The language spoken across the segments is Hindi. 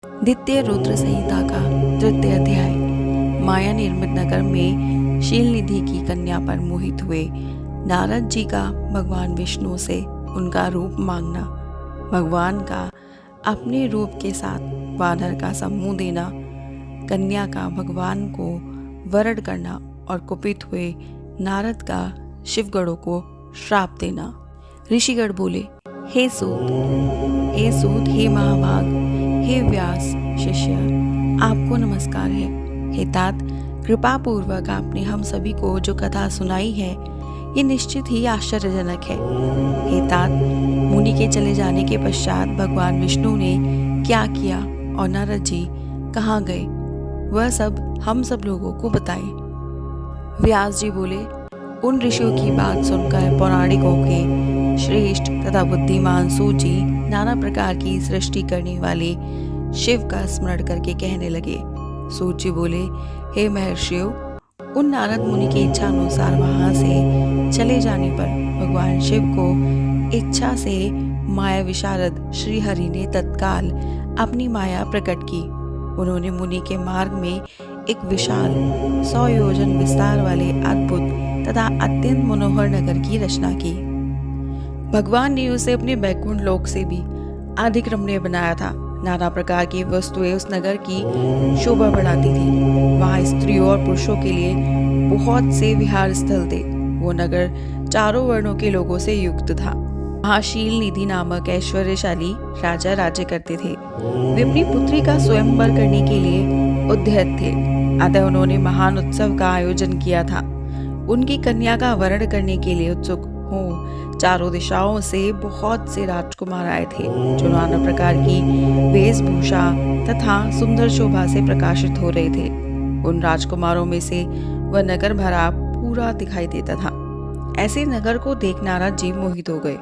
द्वितीय रुद्र संहिता का तृतीय अध्याय। माया निर्मित नगर में शीलनिधि की कन्या पर मोहित हुए नारद जी का भगवान विष्णु से उनका रूप मांगना, भगवान का अपने रूप के साथ वानर का समूह देना, कन्या का भगवान को वरण करना और कुपित हुए नारद का शिवगणों को श्राप देना। ऋषिगण बोले, हे सूत, हे महाभाग, हे व्यास शिष्य, आपको नमस्कार है। हे तात, कृपा पूर्वक आपने हम सभी को जो कथा सुनाई है ये निश्चित ही आश्चर्यजनक है। हे तात, मुनि के चले जाने के पश्चात भगवान विष्णु ने क्या किया और नारद जी कहाँ गए, वह सब हम सब लोगों को बताएं। व्यास जी बोले, उन ऋषियों की बात सुनकर पौराणिकों के श्रेष्ठ तथा बुद्धिमान सूत जी नाना प्रकार की सृष्टि करने वाले शिव का स्मरण करके कहने लगे। सूत जी बोले, हे महर्षियों, उन नारद मुनि की इच्छा अनुसार वहां से चले जाने पर भगवान शिव को इच्छा से माया विशारद श्री हरि ने तत्काल अपनी माया प्रकट की। उन्होंने मुनि के मार्ग में एक विशाल 100 योजन विस्तार वाले अद्भुत तथा अत्यंत मनोहर नगर की रचना की। भगवान ने उसे अपने बैकुंठ लोक से भी अधिक रमणीय बनाया था। नाना प्रकार की वस्तुएं उस नगर की शोभा बढ़ाती थी। वहां स्त्रियों और पुरुषों के लिए बहुत से विहार स्थल थे। वो नगर चारों वर्णों के लोगों से युक्त था। वहां शीलनिधि नामक ऐश्वर्यशाली राजा राज्य करते थे। वे अपनी पुत्री का स्वयंवर करने के लिए उद्यत थे, अतः उन्होंने महान उत्सव का आयोजन किया था। उनकी कन्या का वरण करने के लिए उत्सुक हो चारों दिशाओं से बहुत से राजकुमार आए थे, जो नाना प्रकार की वेशभूषा तथा सुंदर शोभा से प्रकाशित हो रहे थे। उन राजकुमारों में से वह नगर भरा पूरा दिखाई देता था। ऐसे नगर को देख नारद जी मोहित हो गए।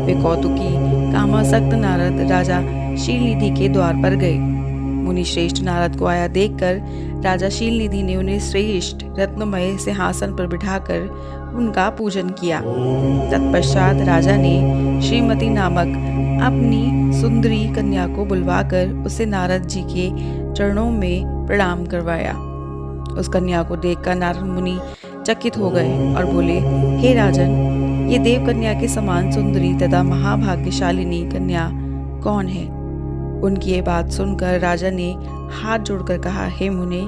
वे कौतुकी कामासक्त नारद राजा शीलनिधि के द्वार पर गए। मुनि श्रेष्ठ नारद को आया देखकर राजा शीलनिधि ने उन्हें श्रेष्ठ रत्नमय सिंहासन पर बिठाकर उनका पूजन किया। तत्पश्चात राजा ने श्रीमती नामक अपनी सुंदरी कन्या को बुलवाकर उसे नारद जी के चरणों में प्रणाम करवाया। उस कन्या को देखकर नारद मुनि चकित हो गए और बोले, हे राजन, ये देव कन्या के समान सुंदरी तथा महाभाग्यशालिनी कन्या कौन है? उनकी ये बात सुनकर राजा ने हाथ जोड़कर कहा, हे मुने,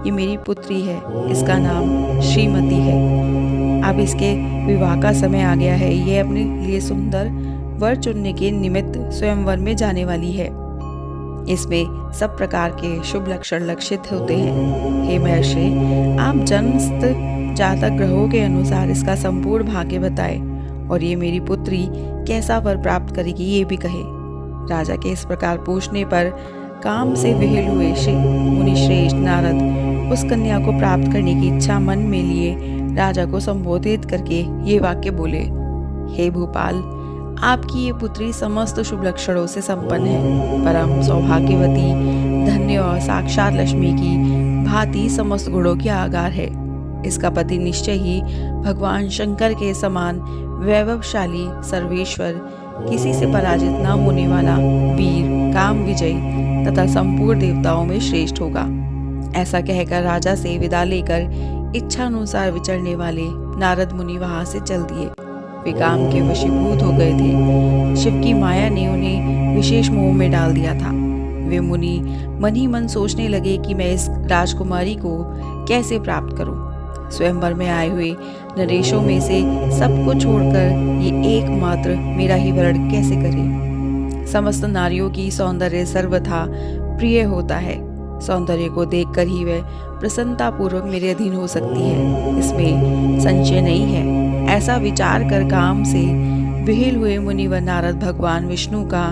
ये मेरी पुत्री है, इसका नाम श्रीमती है। अब इसके विवाह का समय आ गया है। ये अपने लिए सुंदर वर चुनने के निमित्त स्वयंवर में जाने वाली है। इसमें सब प्रकार के शुभ लक्षण लक्षित होते हैं। हे महर्षि, आप जन्मस्थ जातक ग्रहों के अनुसार इसका संपूर्ण भाग्य बताए और ये मेरी पुत्री कैसा वर प्राप्त करेगी ये भी कहे। राजा के इस प्रकार पूछने पर काम से विहिल हुए मुनि श्रेष्ठ नारद उस कन्या को प्राप्त करने की इच्छा मन में लिए राजा को संबोधित करके ये वाक्य बोले, हे भूपाल, आपकी ये पुत्री समस्त शुभ लक्षणों से संपन्न है, परम सौभाग्यवती, धन्य और साक्षात लक्ष्मी की भांति समस्त गुणों की आगार है। इसका पति निश्चय ही भगवान शंकर के समान वैभवशाली, सर्वेश्वर, किसी से पराजित न होने वाला, वीर, काम विजयी तथा संपूर्ण देवताओं में श्रेष्ठ होगा। ऐसा कहकर राजा से विदा लेकर इच्छा अनुसार विचरने वाले नारद मुनि वहां से चल दिए। वे काम के वशीभूत हो गए थे। शिव की माया ने उन्हें विशेष मोह में डाल दिया था। वे मुनि मन ही मन सोचने लगे कि मैं इस राजकुमारी को कैसे प्राप्त करूं। स्वयंवर में आए हुए नरेशों में से सबको छोड़कर ये एकमात्र मेरा ही वरण कैसे करे। समस्त नारियों की सौंदर्य सर्वथा प्रिय होता है। सौंदर्य को देखकर ही वह प्रसन्नता पूर्वक मेरे अधीन हो सकती है, इसमें संशय नहीं है। ऐसा विचार कर काम से विहिल हुए मुनि व नारद भगवान विष्णु का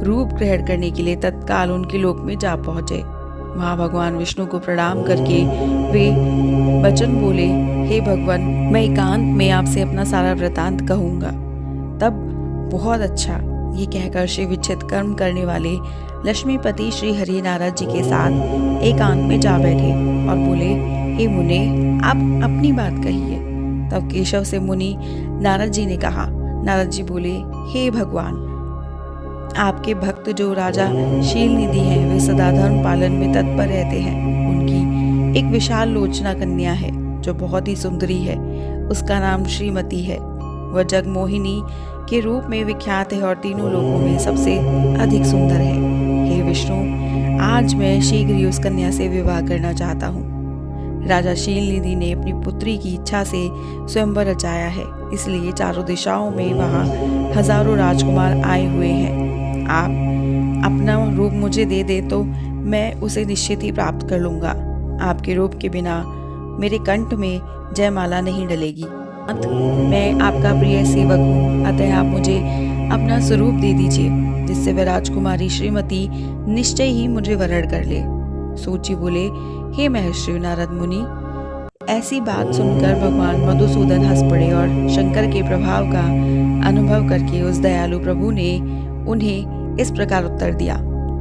रूप ग्रहण करने के लिए तत्काल उनके लोक में जा पहुंचे। वहां भगवान विष्णु को प्रणाम करके वे वचन बोले, हे भगवान, मैं एकांत में आपसे अपना सारा वृतांत कहूंगा। तब बहुत अच्छा, ये कहकर शिव विच्छेद कर्म करने वाले लक्ष्मीपति श्री हरि नारद जी के साथ एकांत में जा बैठे और बोले, हे मुने, आप अपनी बात कहिए। तब केशव से मुनि नारद जी ने कहा। नारद जी बोले, हे भगवान, आपके भक्त जो राजा शीलनिधि हैं वे सदा धर्म पालन में तत्पर रहते हैं। उनकी एक विशाल लोचना कन्या है जो बहुत ही सुंदरी है। उसका नाम श्रीमती है। वह जगमोहिनी के रूप में विख्यात है और तीनों लोकों में सबसे अधिक सुंदर है। हे विष्णु, आज मैं शीघ्र ही उस कन्या से विवाह करना चाहता हूँ। राजा शीलनिधि ने अपनी पुत्री की इच्छा से स्वयंवर रचाया है, इसलिए चारों दिशाओं में वहाँ हजारों राजकुमार आए हुए हैं। आप अपना रूप मुझे दे दे तो मैं उसे निश्चित ही प्राप्त कर लूंगा। आपके रूप के बिना मेरे कंठ में जयमाला नहीं डलेगी। मैं आपका प्रिय सेवक हूँ, अतः आप मुझे अपना स्वरूप दे दीजिए, जिससे वह राजकुमारी श्रीमती निश्चय ही मुझे वरण कर ले। सूची बोले, हे महर्षि नारद मुनि, ऐसी बात सुनकर भगवान मधुसूदन हंस पड़े और शंकर के प्रभाव का अनुभव करके उस दयालु प्रभु ने उन्हें इस प्रकार उत्तर दिया।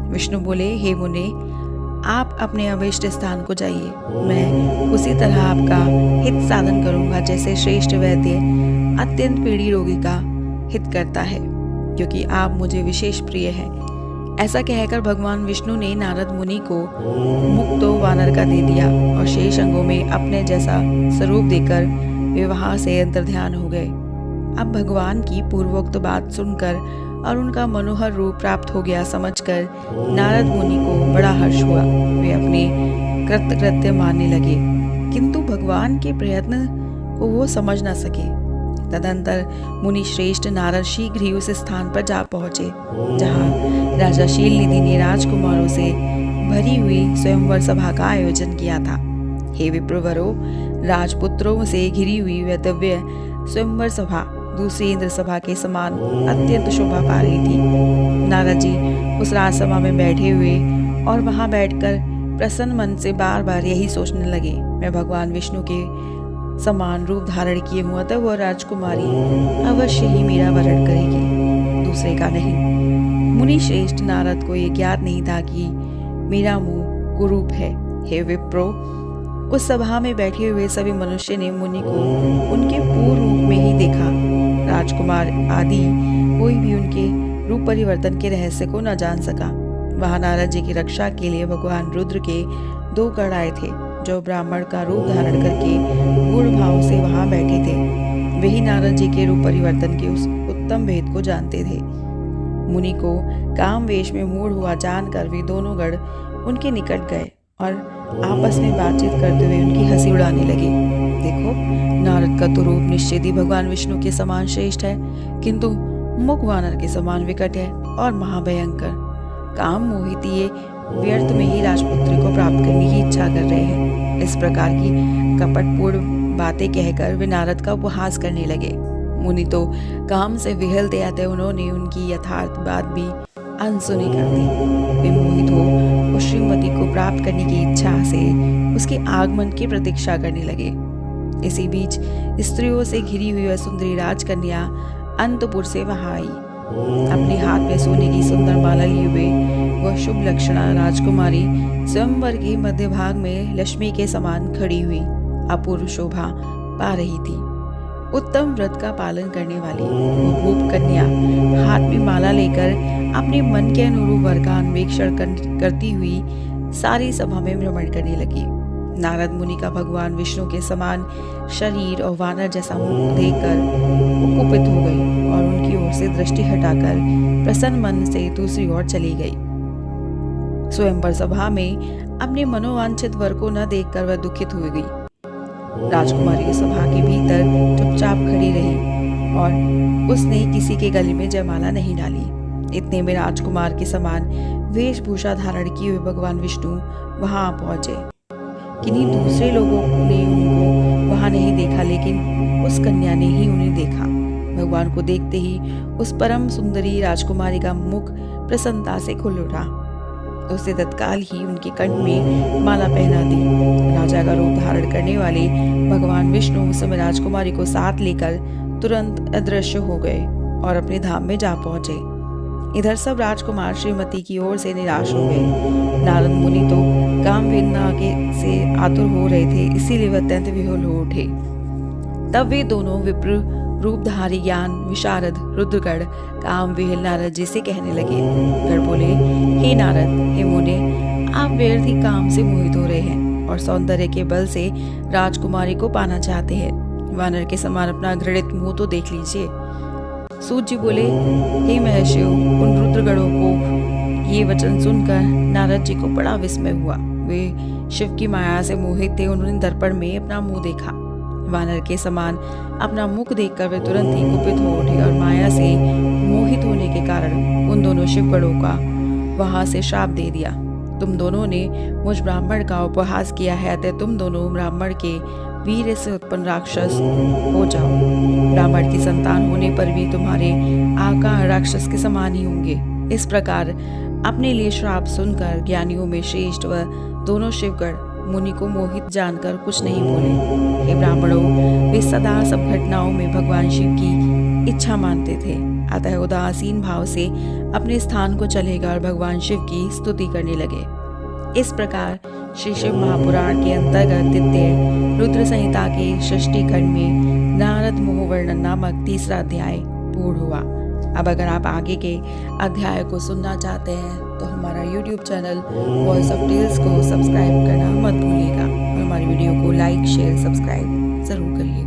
विष्णु बोले, हे मुने, आप अपने अभीष्ट स्थान को जाइए। मैं उसी तरह आपका हित साधन करूंगा जैसे श्रेष्ठ वैद्य अत्यंत पीड़ी रोगी का हित करता है, क्योंकि आप मुझे विशेष प्रिय हैं। ऐसा कहकर भगवान विष्णु ने नारद मुनि को मुक्तो वानर का दे दिया और शेष अंगों में अपने जैसा स्वरूप देकर वे वहां से अंतर्ध्यान हो गए। अब भगवान की पूर्वोक्त बात सुनकर और उनका मनोहर रूप प्राप्त हो गया समझकर नारद मुनि को बड़ा हर्ष हुआ। वे अपने कृत्य मानने लगे, किंतु भगवान के प्रयत्न को वो समझ न सके। तदंतर मुनि श्रेष्ठ नारद शीघ्र ही उस स्थान पर जा पहुंचे जहां राजा शीलनिधि ने राजकुमारों से भरी हुई स्वयंवर सभा का आयोजन किया था। हे विप्रवरों, राजपुत्रों से घिरी हुई वह दिव्य स्वयंवर सभा दूसरी इंद्र सभा के समान अत्यंत शोभा पा रही थी। नारद जी उस राजसभा में बैठे हुए और वहां बैठकर प्रसन्न मन से बार बार यही सोचने लगे, मैं भगवान विष्णु के समान रूप धारण किए हुआ अतः वह राजकुमारी अवश्य ही मेरा वरण करेगी, दूसरे का नहीं। मुनि श्रेष्ठ नारद को यह ज्ञात नहीं था कि मेरा मुंह कुरूप है। हे विप्रो, उस सभा में बैठे हुए सभी मनुष्य ने मुनि को उनके पूर्ण रूप में ही देखा। राजकुमार आदि कोई भी उनके रूप परिवर्तन के रहस्य को न जान सका। वहां नारद जी की रक्षा के लिए भगवान रुद्र के 2 गण आए थे, जो ब्राह्मण का रूप धारण करके गुण भाव से वहां बैठे थे। वही नारद जी के रूप परिवर्तन के उस उत्तम भेद को जानते थे। मुनि को काम वेश में मूढ़ हुआ जानकर वे दोनों गण उनके निकट गए और आपस में बातचीत करते हुए उनकी हंसी उड़ाने लगे। देखो, नारद का तो रूप निश्चित ही भगवान विष्णु के समान श्रेष्ठ है, किंतु मुख वानर के समान विकट है और महाभयंकर। काम मोहित ये व्यर्थ में ही राजपुत्री को प्राप्त करने की इच्छा कर रहे हैं। इस प्रकार की कपटपूर्ण बातें कहकर वे नारद का उपहास करने लगे। मुनि तो काम से विहलते आते उन्होंने उनकी यथार्थ बात भी अनसुनी कर दी। वे मोहित हो उस श्रीमती को प्राप्त करने की इच्छा से उसके आगमन की प्रतीक्षा करने लगे। इसी बीच स्त्रियों से घिरी हुई वह सुंदरी राजकन्या अंतपुर से वहां आई। अपने हाथ में सोने की सुंदर माला लिए हुए वह शुभ लक्षणा राजकुमारी स्वयंवर के मध्य भाग में लक्ष्मी के समान खड़ी हुई अपूर्व शोभा पा रही थी। उत्तम व्रत का पालन करने वाली वो भूप कन्या हाथ में माला लेकर अपने मन के अनुरूप वर का अन्वेषण करती हुई सारी सभा में भ्रमण करने लगी। नारद मुनि का भगवान विष्णु के समान शरीर और वानर जैसा मुख देखकर वो कुपित हो गई और उनकी ओर से दृष्टि हटाकर प्रसन्न मन से दूसरी ओर चली गई। स्वयंवर सभा में अपने मनोवांछित वर को न देखकर वह दुखित हो गई। राजकुमारी सभा के भीतर चुपचाप खड़ी रही और उसने किसी के गले में जयमाला नहीं डाली। इतने में राजकुमार के समान वेशभूषा धारण किए हुए भगवान विष्णु वहां पहुंचे। किन्हीं दूसरे लोगों ने उनको वहां नहीं देखा, लेकिन उस कन्या ने ही उन्हें देखा। भगवान को देखते ही उस परम सुंदरी राजकुमारी का मुख प्रसन्नता से खुल उठा। उसने तत्काल ही उनके कंठ में माला पहना दी। राजा का रूप धारण करने वाले भगवान विष्णु उस समय राजकुमारी को साथ लेकर तुरंत अदृश्य हो गए और अपने धाम में जा पहुंचे। इधर सब राजकुमार श्रीमती की ओर से निराश हो गए। नारद मुनि तो काम वेदना से आतुर हो रहे थे, इसीलिए वह अत्यंत विह्वल हो उठे। तब वे दोनों विप्र रूपधारी ज्ञान विशारद रुद्रगढ़ काम विहिल नारद जी से कहने लगे। फिर बोले, हे नारद, हे मुने, आप व्यर्थ ही काम से मोहित हो रहे हैं और सौंदर्य के बल से राजकुमारी को पाना चाहते हैं। वानर के समान अपना घृणित मुंह तो देख लीजिए। सूत जी बोले, हे महर्षियों, उन रुद्रगणों को ये वचन सुनकर नारद जी को बड़ा विस्मय हुआ। वे शिव की माया से मोहित थे। उन्होंने दर्पण में अपना मुंह देखा। वानर के समान अपना मुख देखकर वे तुरंत ही कुपित हो उठे और माया से मोहित होने के कारण उन दोनों शिवगणों का वहां से श्राप दे दिया। तुम दोनों ने मुझ ब्राह्मण का उपहास किया है, अतः तुम दोनों ब्राह्मण के वीर से उत्पन्न राक्षस हो जाओ। ब्राह्मण की संतान होने पर भी तुम्हारे आकार राक्षस के समान ही होंगे। इस प्रकार अपने लिए श्राप सुनकर ज्ञानियों में श्रेष्ठ व दोनों शिवगण मुनि को मोहित जानकर कुछ नहीं बोले। हे ब्राह्मणों, वे सदा सब घटनाओं में भगवान शिव की इच्छा मानते थे, अतः उदासीन भाव से अपने स्थान को चले गए और भगवान शिव की स्तुति करने लगे। इस प्रकार श्री शिव महापुराण के अंतर्गत द्वितीय रुद्र संहिता के षष्ठी खंड में नारद मोह वर्णन नामक तीसरा अध्याय पूर्ण हुआ। अब अगर आप आगे के अध्याय को सुनना चाहते हैं तो हमारा YouTube channel voice of tales को सब्सक्राइब करना मत भूलिएगा और हमारी वीडियो को लाइक शेयर सब्सक्राइब जरूर करिए।